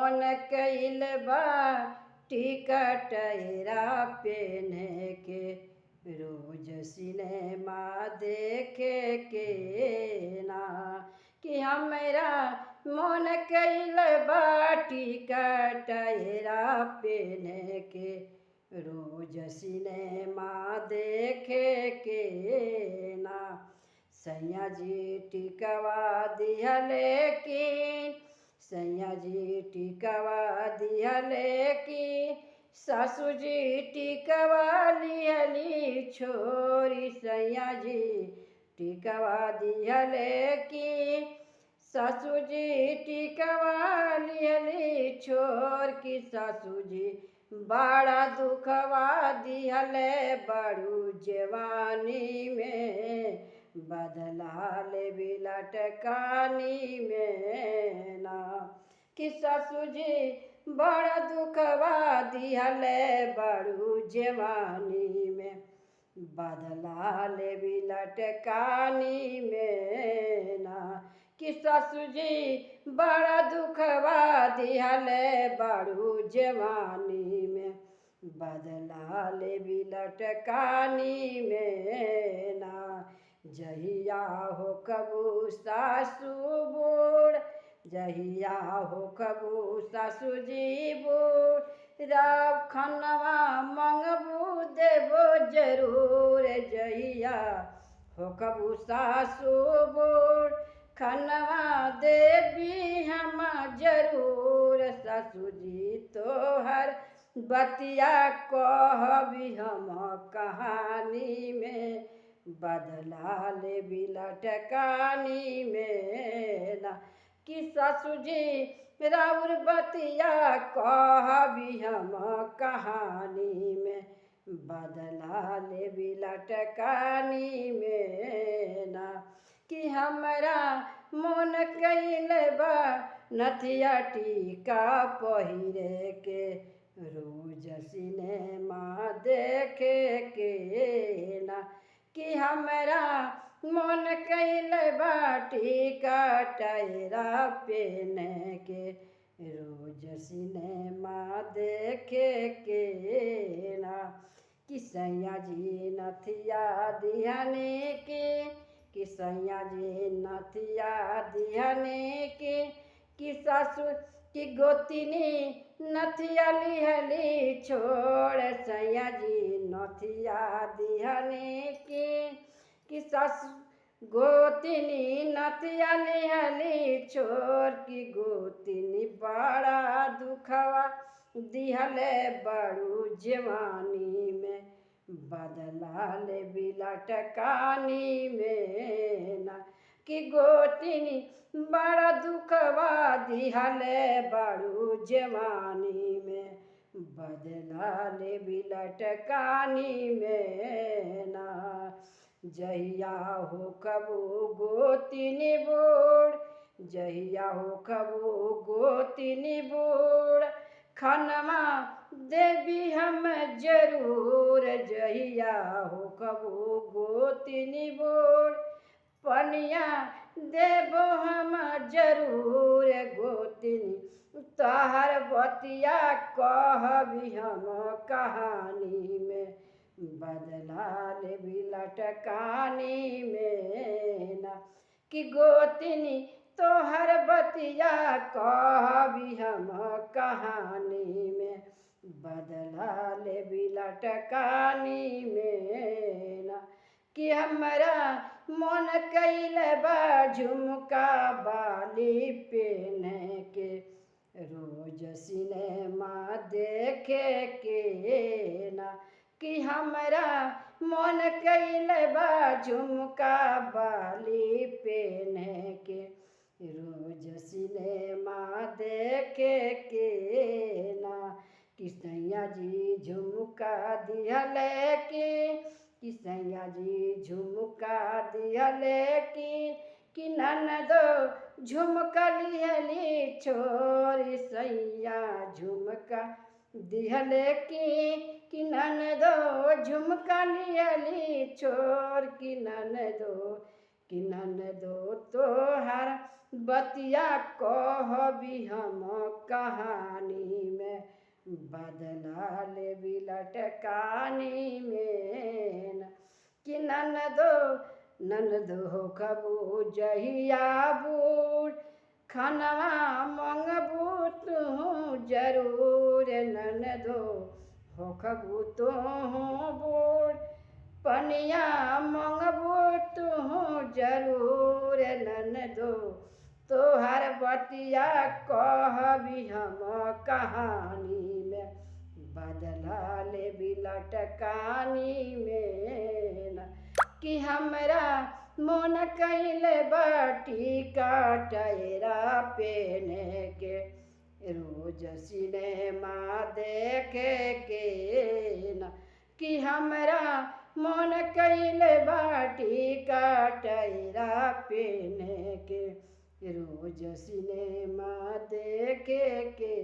मन कइल बा टिकट पेने के रोज सिनेमा देखे के ना कि हमरा मन कइल बा टिकट पेने के रोज सिनेमा देखे के ना सैया जी टिकवा दिहले की सैया जी टिकवा दिहले की सासू जी टिकवा लिहली छोरी सैया जी टिकवा दिहले की सासू जी टिकवा लिहली छोर की सासू जी बड़ा दुखवा दिहले बड़ू जवानी में बदला ले लटकानी में ना कि सासू जी बड़ा दुखवा दिहले बड़ू जवानी में बदला ले लटकानी में ना कि सासू जी बड़ा दुखवा दिहले बड़ू जवानी में बदला ले लटकानी में ना जहिया हो कबू सासू बूढ़ जहिया हो कबू सासू जी बूढ़ राव खनवा मंगबू देबो जरूर जहिया हो कबू सासू बूढ़ खनवा देवी हम जरूर सासू जी तोहर बतिया कहबी हम कहानी में बदला ले लटकानी में ना कि सासू जी राउर बतिया कहबी हम कहानी में बदला ले लटकानी में ना कि हमरा मन कइल बा नथिया टीका पहिरे के रोज सिनेमा देखे के ना कि हमरा मन कइल बा टिकट पेने के रोज सिनेमा देखे के ना कि सैया जी नथिया दिहने कि सैया जी नथिया दिहने कि सासू कि गोतिनी नथिया लिहली छोड़ सैया जी नथिया दिहने कि सासू गोतिनी नथिया लिहली छोड़ की गोतिनी बड़ा दुखवा दिहले बड़ू जवानी में बदला ले लटकानी में ना कि गोतिनी बड़ा दुखवा दिहले बड़ू जवानी में बदला ले लटकानी में ना जहिया हो कबू गोतिनी बूढ़ जहिया हो कबू गोतिनी बूढ़ खनवा देवी हम जरूर जहिया हो कबू गोतिनी बूढ़ पनिया देबो हम जरूर गोतिनी तोहर बतिया कहबी हम कहानी में बदला ले लटकानी में ना कि गोतिनी तोहर बतिया कहबी हम कहानी में बदला ले लटकानी में ना कि हमरा मन कइल बा झुमका बाली पेने के रोज सिनेमा देखे के ना कि हमरा मन कइल बा झुमका बाली पेने के रोज सिनेमा देखे के ना कि सैया जी झुमका दिहले कि सैया जी झुमका दिहले कि ननदो झुमका लिहली छोरी सैया झुमका दिहले कि ननदो झुमका लिहली छोर कि ननदो तोहर बतिया कहबी हम कहानी में, बदला ले बिलटकानी में न। कि ननदो खबू जहिया बूढ़, खनवा मंगबू तू जरूर ननदो होखबू तू बूढ़, पनिया मंगबू तू जरूर ननदो, तोहर बतिया कहबी हम कहानी में, बदला ले बिलटकानी में न। कि हमरा मन कइले बाटी काटरा पेने के, रोज सिनेमा देखे के न। कि हमरा मन कइले बाटी काटरा पेने के, रोज सिनेमा देखे के